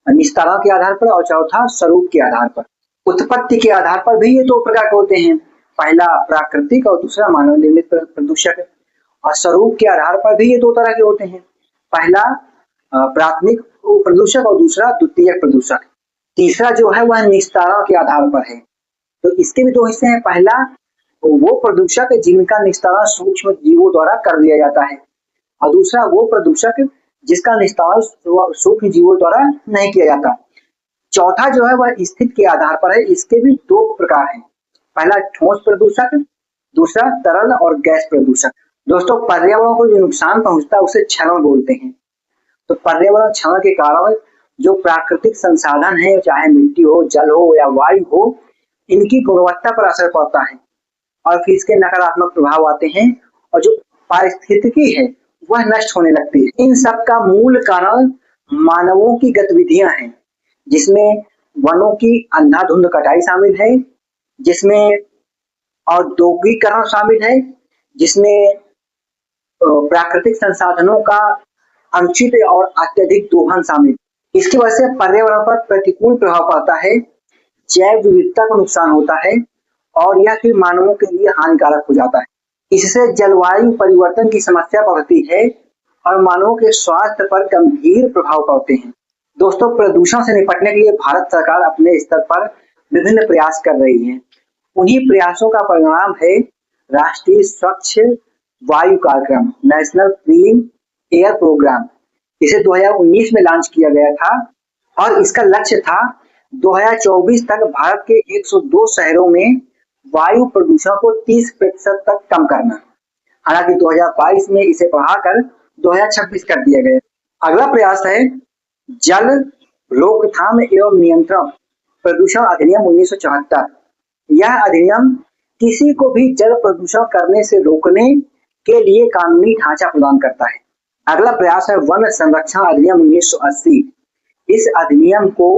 Speaker 1: निस्तारण के आधार पर और चौथा स्वरूप के आधार पर। उत्पत्ति के आधार पर भी ये 2 प्रकार के होते हैं, पहला प्राकृतिक और दूसरा मानव निर्मित प्रदूषक। और स्वरूप के आधार पर भी ये 2 तरह के होते हैं, पहला प्राथमिक प्रदूषक और दूसरा द्वितीयक प्रदूषक। तीसरा जो है वह निस्तारण के आधार पर है। तो इसके भी 2 हिस्से हैं, पहला वो प्रदूषक जिनका निस्तारण सूक्ष्म जीवों द्वारा कर दिया जाता है और दूसरा वो प्रदूषक जिसका निस्तारण सूक्ष्म जीवों द्वारा नहीं किया जाता। चौथा जो है वह स्थिति के आधार पर है। इसके भी 2 प्रकार हैं, पहला ठोस प्रदूषक, दूसरा तरल और गैस प्रदूषक। दोस्तों पर्यावरण को जो नुकसान पहुंचता है उसे क्षरण बोलते हैं। तो पर्यावरण क्षरण के कारण जो प्राकृतिक संसाधन है, चाहे मिट्टी हो, जल हो या वायु हो, इनकी गुणवत्ता पर असर पड़ता है और फिर इसके नकारात्मक प्रभाव आते हैं और जो पारिस्थितिकी है वह नष्ट होने लगती है। इन सब का मूल कारण मानवों की गतिविधियां हैं, जिसमें वनों की अंधाधुंध कटाई शामिल है, जिसमें औद्योगिकरण शामिल है, जिसमें प्राकृतिक संसाधनों का अनुचित और अत्यधिक दोहन शामिल। इसकी वजह से पर्यावरण पर प्रतिकूल प्रभाव पड़ता है, जैव विविधता को नुकसान होता है और यह फिर मानवों के लिए हानिकारक हो जाता है। इससे जलवायु परिवर्तन की समस्या बढ़ती है और मानवों के स्वास्थ्य पर गंभीर प्रभाव पड़ते हैं। दोस्तों प्रदूषण से निपटने के लिए भारत सरकार अपने स्तर पर विभिन्न प्रयास कर रही है। उन्हीं प्रयासों का परिणाम है राष्ट्रीय स्वच्छ वायु कार्यक्रम, नेशनल क्लीन एयर प्रोग्राम। इसे 2019 में लॉन्च किया गया था और इसका लक्ष्य था 2024 तक भारत के 102 शहरों में वायु प्रदूषण को 30% तक कम करना। हालांकि 2022 में इसे बढ़ाकर 2026 कर दिया गया। अगला प्रयास है जल रोकथाम एवं नियंत्रण प्रदूषण अधिनियम 1974। यह अधिनियम किसी को भी जल प्रदूषण करने से रोकने के लिए कानूनी ढांचा प्रदान करता है। अगला प्रयास है वन संरक्षण अधिनियम 1980। इस अधिनियम को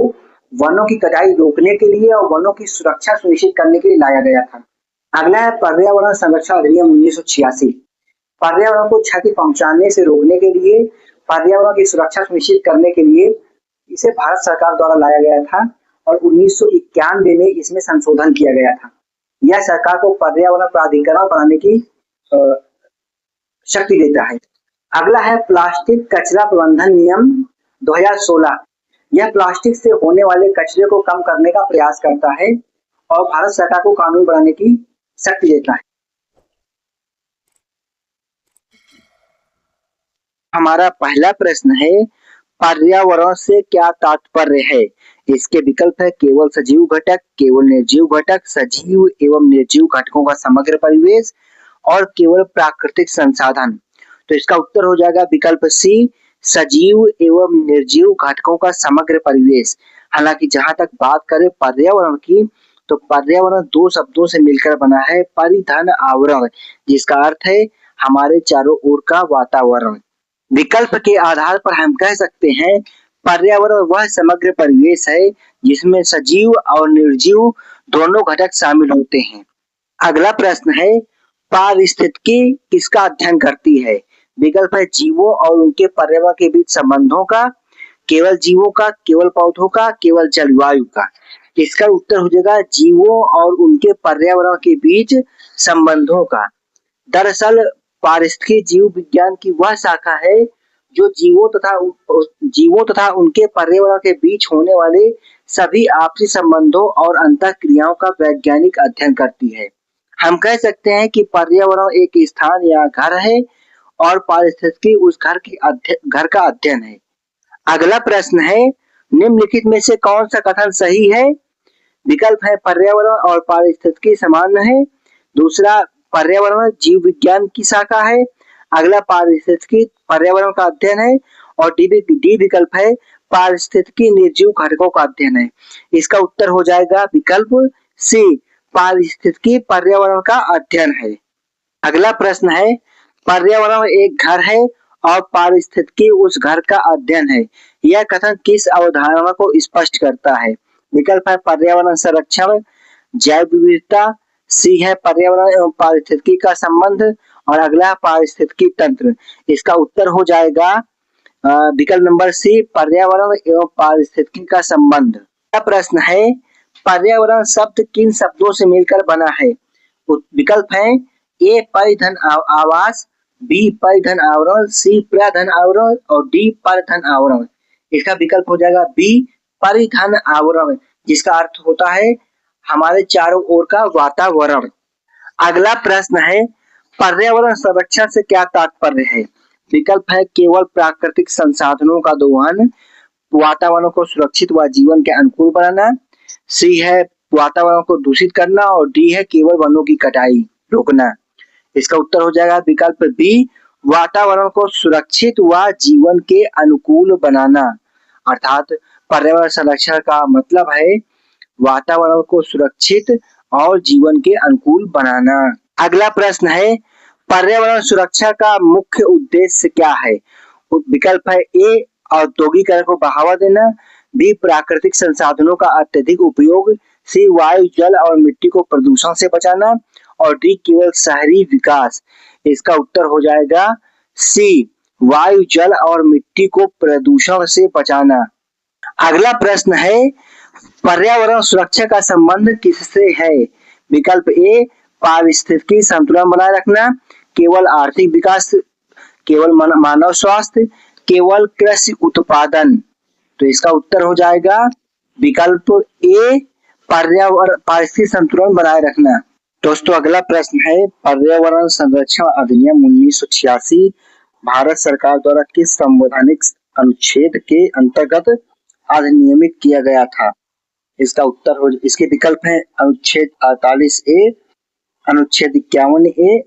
Speaker 1: वनों की कटाई रोकने के लिए और वनों की सुरक्षा सुनिश्चित करने के लिए लाया गया था। अगला है पर्यावरण संरक्षण अधिनियम 1986। पर्यावरण को क्षति पहुंचाने से रोकने के लिए, पर्यावरण की सुरक्षा सुनिश्चित करने के लिए इसे भारत सरकार द्वारा लाया गया था और 1991 में इसमें संशोधन किया गया था। यह सरकार को पर्यावरण प्राधिकरण बनाने की शक्ति देता है। अगला है प्लास्टिक कचरा प्रबंधन नियम 2016। यह प्लास्टिक से होने वाले कचरे को कम करने का प्रयास करता है और भारत सरकार को कानून बनाने की शक्ति देता है। हमारा पहला प्रश्न है पर्यावरण से क्या तात्पर्य है। इसके विकल्प है केवल सजीव घटक, केवल निर्जीव घटक, सजीव एवं निर्जीव घटकों का समग्र परिवेश और केवल प्राकृतिक संसाधन। तो इसका उत्तर हो जाएगा विकल्प सी, सजीव एवं निर्जीव घटकों का समग्र परिवेश। हालांकि जहां तक बात करें पर्यावरण की, तो पर्यावरण 2 शब्दों से मिलकर बना है, परिधन आवरण, जिसका अर्थ है हमारे चारों ओर का वातावरण। विकल्प के आधार पर हम कह सकते हैं पर्यावरण वह समग्र परिवेश है जिसमें सजीव और निर्जीव दोनों घटक शामिल होते हैं। अगला प्रश्न है, पारिस्थितिकी किसका अध्ययन करती है? विकल्प है जीवों और उनके पर्यावरण के बीच संबंधों का, केवल जीवों का, केवल पौधों का, केवल जलवायु का। इसका उत्तर हो जाएगा जीवों और उनके पर्यावरण के बीच संबंधों का। दरअसल पारिस्थितिकी जीव विज्ञान की वह शाखा है जो जीवों तथा उनके पर्यावरण के बीच होने वाले सभी आपसी संबंधों और अंतःक्रियाओं का वैज्ञानिक अध्ययन करती है। हम कह सकते हैं कि पर्यावरण एक स्थान या घर है और पारिस्थितिकी उस घर का अध्ययन है। अगला प्रश्न है, निम्नलिखित में से कौन सा कथन सही है? विकल्प है पर्यावरण और पारिस्थितिकी समान है। दूसरा, पर्यावरण जीव विज्ञान की शाखा है। अगला, पारिस्थितिकी पर्यावरण का अध्ययन है। और डी विकल्प है पारिस्थितिकी निर्जीव घटकों का अध्ययन है। इसका उत्तर हो जाएगा विकल्प सी, पारिस्थितिकी पर्यावरण का अध्ययन है। अगला प्रश्न है, पर्यावरण एक घर है और पारिस्थितिकी उस घर का अध्ययन है। यह कथन किस अवधारणा को स्पष्ट करता है? विकल्प है पर्यावरण संरक्षण, जैव विविधता, सी है पर्यावरण एवं पारिस्थितिकी का संबंध और अगला पारिस्थितिकी तंत्र। इसका उत्तर हो जाएगा विकल्प नंबर सी, पर्यावरण एवं पारिस्थितिकी का संबंध। अगला प्रश्न है, पर्यावरण शब्द किन शब्दों से मिलकर बना है? विकल्प है ए परिधन आवास, बी परिधन आवरण, सी प्रधन आवरण और डी परिधन आवरण। इसका विकल्प हो जाएगा बी, परिधन आवरण, जिसका अर्थ होता है हमारे चारों ओर का वातावरण। अगला प्रश्न है, पर्यावरण संरक्षण से क्या तात्पर्य है? विकल्प है केवल प्राकृतिक संसाधनों का दोहन, वातावरण को सुरक्षित व जीवन के अनुकूल बनाना, सी है वातावरण को दूषित करना और डी है केवल वनों की कटाई रोकना। इसका उत्तर हो जाएगा विकल्प बी, वातावरण को सुरक्षित व जीवन के अनुकूल बनाना। अर्थात पर्यावरण संरक्षण का मतलब है वातावरण को सुरक्षित और जीवन के अनुकूल बनाना। अगला प्रश्न है, पर्यावरण सुरक्षा का मुख्य उद्देश्य क्या है? विकल्प है ए, औद्योगिकरण को बढ़ावा देना, बी, प्राकृतिक संसाधनों का अत्यधिक उपयोग, सी, वायु जल और मिट्टी को प्रदूषण से बचाना और डी, केवल शहरी विकास। इसका उत्तर हो जाएगा सी, वायु जल और मिट्टी को प्रदूषण से बचाना। अगला प्रश्न है, पर्यावरण सुरक्षा का संबंध किससे है? विकल्प ए, पारिस्थितिकी संतुलन बनाए रखना, केवल आर्थिक विकास, केवल मानव स्वास्थ्य, केवल कृषि उत्पादन। तो इसका उत्तर हो जाएगा विकल्प ए, पारिस्थितिकी संतुलन बनाए रखना। दोस्तों अगला प्रश्न है, पर्यावरण संरक्षण अधिनियम 1986 भारत सरकार द्वारा किस संवैधानिक अनुच्छेद के अंतर्गत अधिनियमित किया गया था? इसके विकल्प हैं अनुच्छेद 48 ए, अनुच्छेद 51 ए,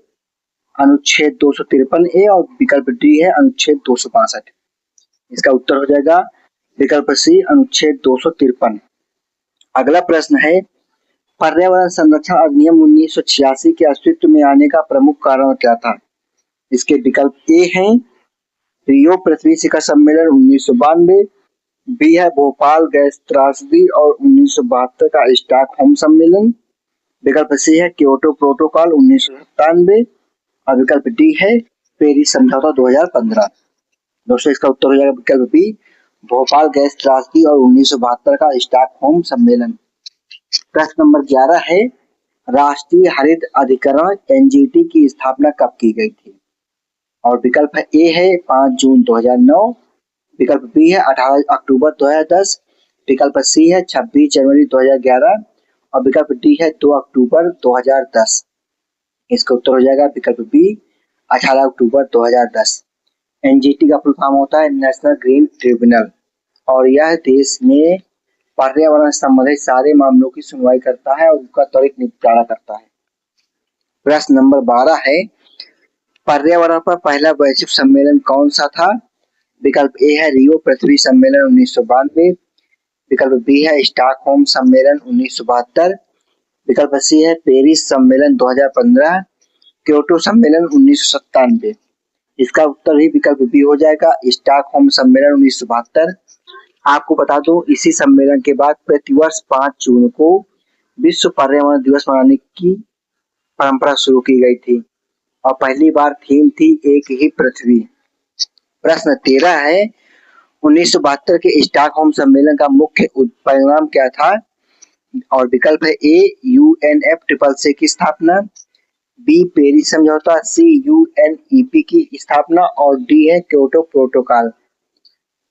Speaker 1: अनुच्छेद 253 ए और विकल्प डी है अनुच्छेद 262। इसका उत्तर हो जाएगा विकल्प सी, अनुच्छेद 253। अगला प्रश्न है, पर्यावरण संरक्षण अधिनियम 1986 के अस्तित्व में आने का प्रमुख कारण क्या था? इसके विकल्प ए हैं रियो पृथ्वी शिखर सम्मेलन 1992, बी है भोपाल गैस त्रासदी और 1972 का स्टॉकहोम सम्मेलन, विकल्प सी है क्योटो प्रोटोकॉल 1997 और विकल्प डी है पेरिस समझौता 2015। दोस्तों इसका उत्तर हो जाएगा विकल्प बी, भोपाल गैस त्रासदी और 1972 का स्टॉकहोम सम्मेलन। प्रश्न नंबर 11 है, राष्ट्रीय हरित अधिकरण एनजीटी की स्थापना कब की गई थी? और विकल्प ए है 5 जून 2009, विकल्प बी है 18 अक्टूबर 2010, विकल्प सी है 26 जनवरी 2011 और विकल्प डी है 2 अक्टूबर 2010। इसका उत्तर हो जाएगा विकल्प बी, 18 अक्टूबर 2010। एनजीटी का फुल फॉर्म होता है नेशनल ग्रीन ट्रिब्यूनल और यह देश में पर्यावरण संबंधित सारे मामलों की सुनवाई करता है और उनका त्वरित निपटारा करता है। प्रश्न नंबर 12 है, पर्यावरण पर पहला वैश्विक सम्मेलन कौन सा था? विकल्प ए है रियो पृथ्वी सम्मेलन 1992, विकल्प बी है स्टॉकहोम सम्मेलन 1972, विकल्प सी है पेरिस सम्मेलन 2015, क्योटो सम्मेलन 1997। इसका उत्तर ही विकल्प बी हो जाएगा स्टॉकहोम सम्मेलन 1972। आपको बता दूं, इसी सम्मेलन के बाद प्रतिवर्ष 5 जून को विश्व पर्यावरण दिवस मनाने की परंपरा शुरू की गई थी और पहली बार थीम थी एक ही पृथ्वी। प्रश्न 13 है, 1972 के स्टॉकहोम सम्मेलन का मुख्य परिणाम क्या था? और विकल्प है ए UNFCCC की स्थापना, बी पेरिस समझौता, सी UNEP की स्थापना और डी है क्योटो प्रोटोकॉल।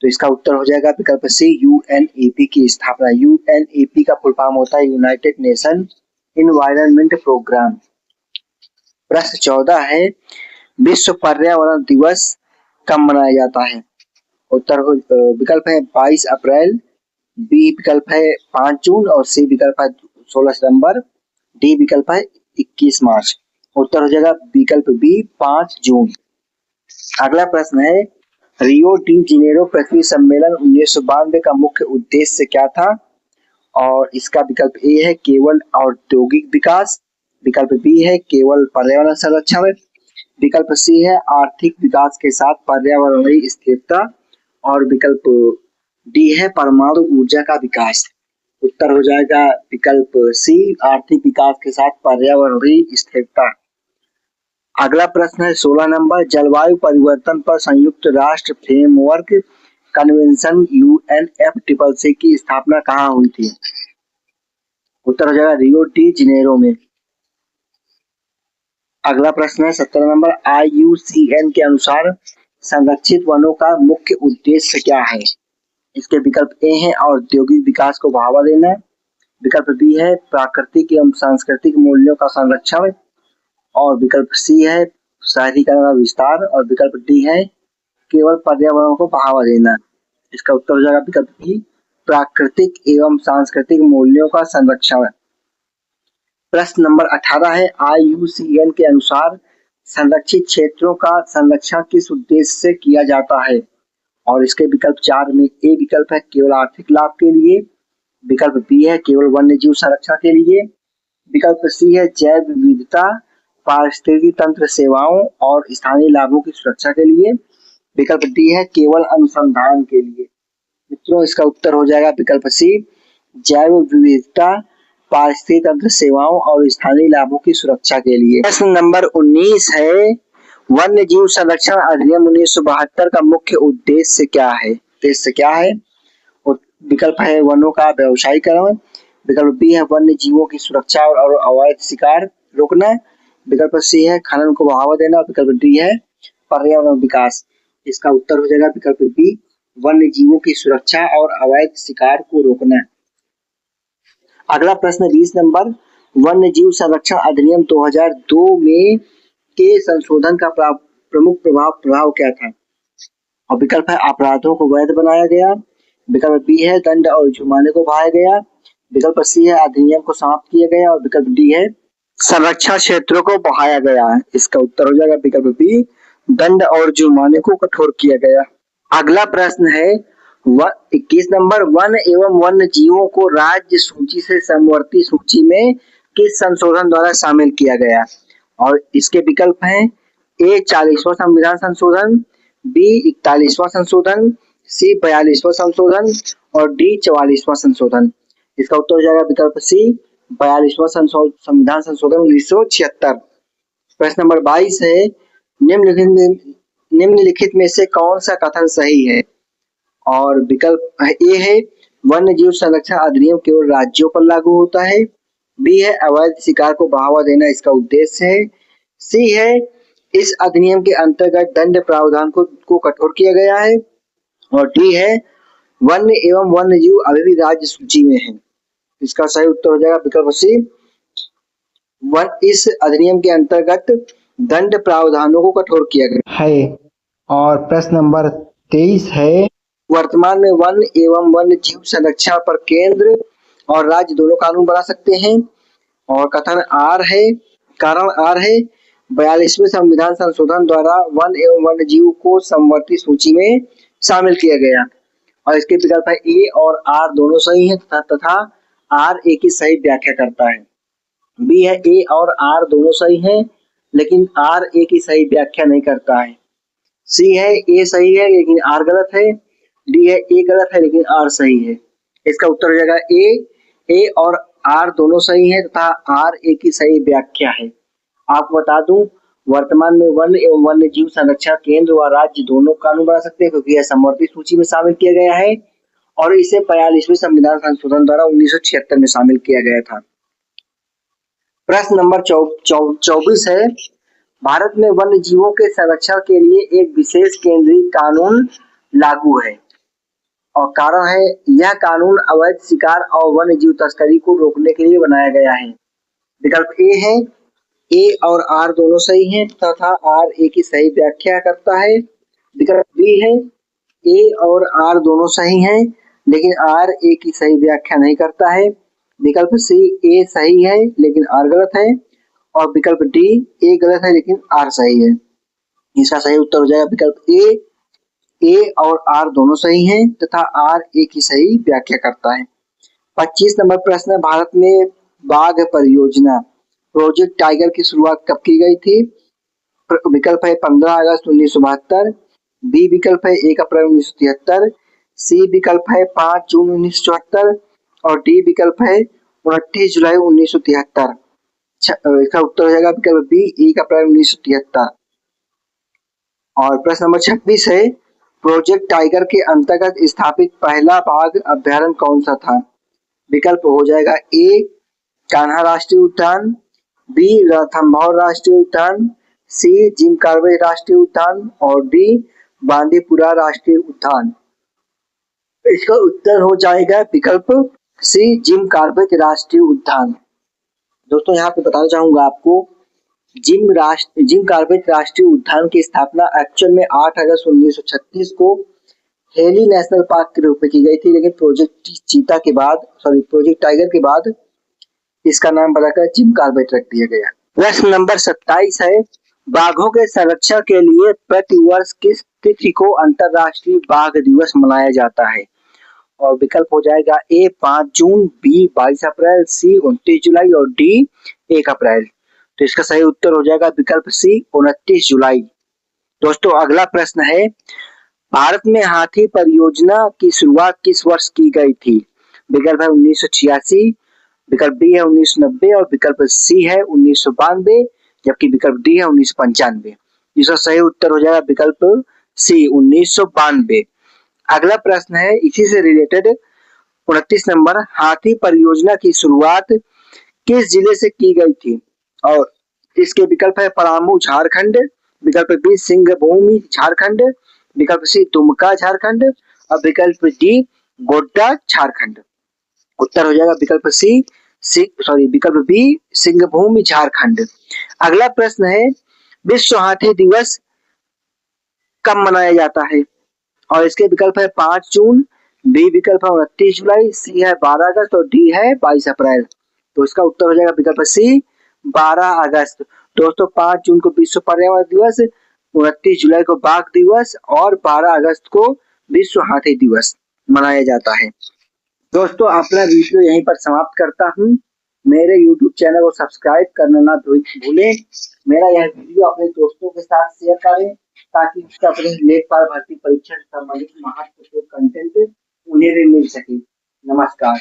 Speaker 1: तो इसका उत्तर हो जाएगा विकल्प सी UNEP की स्थापना। UNEP का फुल फॉर्म होता है यूनाइटेड नेशन इन्वायरमेंट प्रोग्राम। प्रश्न 14 है, विश्व पर्यावरण दिवस कब मनाया जाता है? उत्तर विकल्प है 22 अप्रैल, बी विकल्प है 5 जून और सी विकल्प है 16 सितंबर, डी विकल्प है 21 मार्च। उत्तर हो जाएगा विकल्प बी 5 जून। अगला प्रश्न है, रियो डी जेनेरो पृथ्वी सम्मेलन 1992 का मुख्य उद्देश्य क्या था? और इसका विकल्प ए है केवल औद्योगिक विकास, विकल्प बी है केवल पर्यावरण संरक्षण, विकल्प सी है आर्थिक विकास के साथ पर्यावरणीय स्थिरता और विकल्प डी है परमाणु ऊर्जा का विकास। उत्तर हो जाएगा विकल्प सी आर्थिक विकास के साथ पर्यावरणीय स्थिरता। अगला प्रश्न है 16 नंबर, जलवायु परिवर्तन पर संयुक्त राष्ट्र फ्रेमवर्क कन्वेंशन UNFCCC की स्थापना कहाँ हुई थी? उत्तर हो जाएगा रियो डी जेनेरो में। अगला प्रश्न है 17 नंबर, IUCN के अनुसार संरक्षित वनों का मुख्य उद्देश्य क्या है? इसके विकल्प ए है औद्योगिक विकास को बढ़ावा देना, विकल्प बी है प्राकृतिक एवं सांस्कृतिक मूल्यों का संरक्षण और विकल्प सी है शहरीकरण का विस्तार और विकल्प डी है केवल पर्यावरण को बढ़ावा देना। इसका उत्तर हो जाएगा विकल्प बी प्राकृतिक एवं सांस्कृतिक मूल्यों का संरक्षण। प्रश्न नंबर 18 है, IUCN के अनुसार संरक्षित क्षेत्रों का संरक्षण किस उद्देश्य से किया जाता है? और इसके विकल्प 4 में ए विकल्प है केवल आर्थिक लाभ के लिए, विकल्प बी है केवल वन्य जीव संरक्षण के लिए, विकल्प सी है जैव विविधता, पारिस्थितिकी तंत्र सेवाओं और स्थानीय लाभों की सुरक्षा के लिए, विकल्प डी है केवल अनुसंधान के लिए। मित्रों, इसका उत्तर हो जाएगा विकल्प सी जैव विविधता, पारिस्थितिकी तंत्र सेवाओं और स्थानीय लाभों की सुरक्षा के लिए। प्रश्न नंबर 19 है, वन्य जीव संरक्षण अधिनियम 1972 का मुख्य उद्देश्य क्या है? विकल्प है वनों का व्यवसायीकरण, विकल्प बी है वन्य जीवों की सुरक्षा और अवैध शिकार रोकना, विकल्प सी है खनन को बढ़ावा देना, विकल्प डी है पर्यावरण विकास। इसका उत्तर हो जाएगा विकल्प बी वन्य जीवों की सुरक्षा और अवैध शिकार को रोकना। अगला प्रश्न 20 नंबर, वन्य जीव संरक्षण अधिनियम 2002 में के संशोधन का प्रमुख प्रभाव क्या था? और विकल्प है अपराधों को वैध बनाया गया, विकल्प बी है दंड और जुर्माने को बढ़ाया गया, विकल्प सी है अधिनियम को समाप्त किया गया और विकल्प डी है संरक्षण क्षेत्रों को बढ़ाया गया है। इसका उत्तर हो जाएगा विकल्प बी दंड और जुर्माने को कठोर किया गया। अगला प्रश्न है 21 नंबर, वन एवं वन्य जीवों को राज्य सूची से समवर्ती सूची में किस संशोधन द्वारा शामिल किया गया? और इसके विकल्प हैं ए 40वां संविधान संशोधन, बी 41वां संशोधन, सी 42वां संशोधन और डी 44वां संशोधन। इसका उत्तर हो जाएगा विकल्प सी 42वां संविधान संशोधन 1976। प्रश्न नंबर 22 है, निम्नलिखित में से कौन सा कथन सही है? और विकल्प ए है वन्य जीव संरक्षण अधिनियम केवल राज्यों पर लागू होता है, बी है अवैध शिकार को बढ़ावा देना इसका उद्देश्य है, सी है इस अधिनियम के अंतर्गत दंड प्रावधान को कठोर किया गया है और डी है वन्य एवं वन्य जीव अभी भी राज्य सूची में है। इसका सही उत्तर हो जाएगा विकल्प सी इस अधिनियम के अंतर्गत दंड प्रावधानों को कठोर किया गया है। और प्रश्न नंबर 23 है, वर्तमान में वन एवं वन्य जीव संरक्षण पर केंद्र और राज्य दोनों कानून बना सकते हैं। और कथन कारण आर है 42वें संविधान संशोधन द्वारा वन एवं वन्य जीव को समवर्ती सूची में शामिल किया गया। और इसके विकल्प है ए और आर दोनों सही है तथा आर ए की सही व्याख्या करता है। बी है ए और आर दोनों सही है लेकिन आर ए की सही व्याख्या नहीं करता है। सी है ए सही है लेकिन आर गलत है। डी है ए गलत है लेकिन आर सही है। इसका उत्तर हो जाएगा ए और आर दोनों सही है तथा आर ए की सही व्याख्या है। आपको बता दूं, वर्तमान में वन्य एवं वन्य जीव संरक्षण केंद्र व राज्य दोनों कानून बना सकते हैं क्योंकि यह समवर्ती सूची में शामिल किया गया है और इसे 45वें संविधान संशोधन द्वारा 1976 में शामिल किया गया था। प्रश्न नंबर 24 है, भारत में वन्य जीवों के संरक्षण के लिए एक विशेष केंद्रीय कानून लागू है और कारण है यह कानून अवैध शिकार और वन्य जीव तस्करी को रोकने के लिए बनाया गया है। विकल्प ए है, ए और आर दोनों सही हैं तथा आर ए की सही व्याख्या करता है। विकल्प बी है, ए और आर दोनों सही हैं लेकिन आर ए की सही व्याख्या नहीं करता है। विकल्प सी, ए सही है लेकिन आर गलत है और विकल्प डी, ए गलत है लेकिन आर सही है। इसका सही उत्तर हो जाएगा विकल्प ए और आर दोनों सही हैं तथा आर ए की सही व्याख्या करता है। 25 नंबर प्रश्न है, भारत में बाघ परियोजना प्रोजेक्ट टाइगर की शुरुआत कब की गई थी? विकल्प है 15 अगस्त 1972, बी विकल्प है 1 अप्रैल 1973, सी विकल्प है 5 जून 1974 और डी विकल्प है 29 जुलाई 1973। इसका उत्तर हो जाएगा विकल्प बी, 1 अप्रैल 1973। और प्रश्न नंबर 26 है, प्रोजेक्ट टाइगर के अंतर्गत स्थापित पहला बाघ अभ्यारण्य कौन सा था? विकल्प हो जाएगा ए कान्हा राष्ट्रीय उद्यान, बी रणथंभौर राष्ट्रीय उद्यान, सी जिम कार्बेट राष्ट्रीय उद्यान और डी बांदीपुरा राष्ट्रीय उद्यान। इसका उत्तर हो जाएगा विकल्प सी जिम कार्बेट राष्ट्रीय उद्यान। दोस्तों यहाँ पे बताना चाहूंगा आपको, जिम कार्बेट राष्ट्रीय उद्यान की स्थापना एक्चुअल में 8 अगस्त 1936 को हेली नेशनल पार्क के रूप में की गई थी लेकिन प्रोजेक्ट टाइगर के बाद इसका नाम बदलकर जिम कार्बेट रख दिया गया। प्रश्न नंबर 27 है, बाघों के संरक्षण के लिए प्रति वर्ष किस तिथि को अंतरराष्ट्रीय बाघ दिवस मनाया जाता है? और विकल्प हो जाएगा ए 5 जून, बी 22 अप्रैल, सी 29 जुलाई और डी 1 अप्रैल। तो इसका सही उत्तर हो जाएगा विकल्प सी 29 जुलाई। दोस्तों अगला प्रश्न है, भारत में हाथी परियोजना की शुरुआत किस वर्ष की गई थी? विकल्प है 1986, विकल्प बी है 1990 और विकल्प सी है 1992 जबकि विकल्प डी है 1995। इसका सही उत्तर हो जाएगा विकल्प सी 1992। अगला प्रश्न है इसी से रिलेटेड 29 नंबर, हाथी परियोजना की शुरुआत किस जिले से की गई थी? और इसके विकल्प है पलामू झारखंड, विकल्प बी सिंहभूमि झारखंड, विकल्प सी दुमका झारखंड और विकल्प डी गोड्डा झारखंड। उत्तर हो जाएगा विकल्प विकल्प बी सिंहभूमि झारखंड। अगला प्रश्न है, विश्व हाथी दिवस कब मनाया जाता है? और इसके विकल्प है 5 जून, बी विकल्प है 29 जुलाई, सी है 12 अगस्त और डी है 22 अप्रैल। तो इसका उत्तर हो जाएगा विकल्प सी 12 अगस्त। दोस्तों 5 जून को विश्व पर्यावरण दिवस, 29 जुलाई को बाघ दिवस और 12 अगस्त को विश्व हाथी दिवस मनाया जाता है। दोस्तों अपना वीडियो यहीं पर समाप्त करता हूँ। मेरे YouTube चैनल को सब्सक्राइब करना ना भूलें। मेरा यह वीडियो अपने दोस्तों के साथ शेयर करें ताकि उसका अपने लेखपाल भर्ती परीक्षा से संबंधित महत्वपूर्ण कंटेंट उन्हें भी मिल सके। नमस्कार।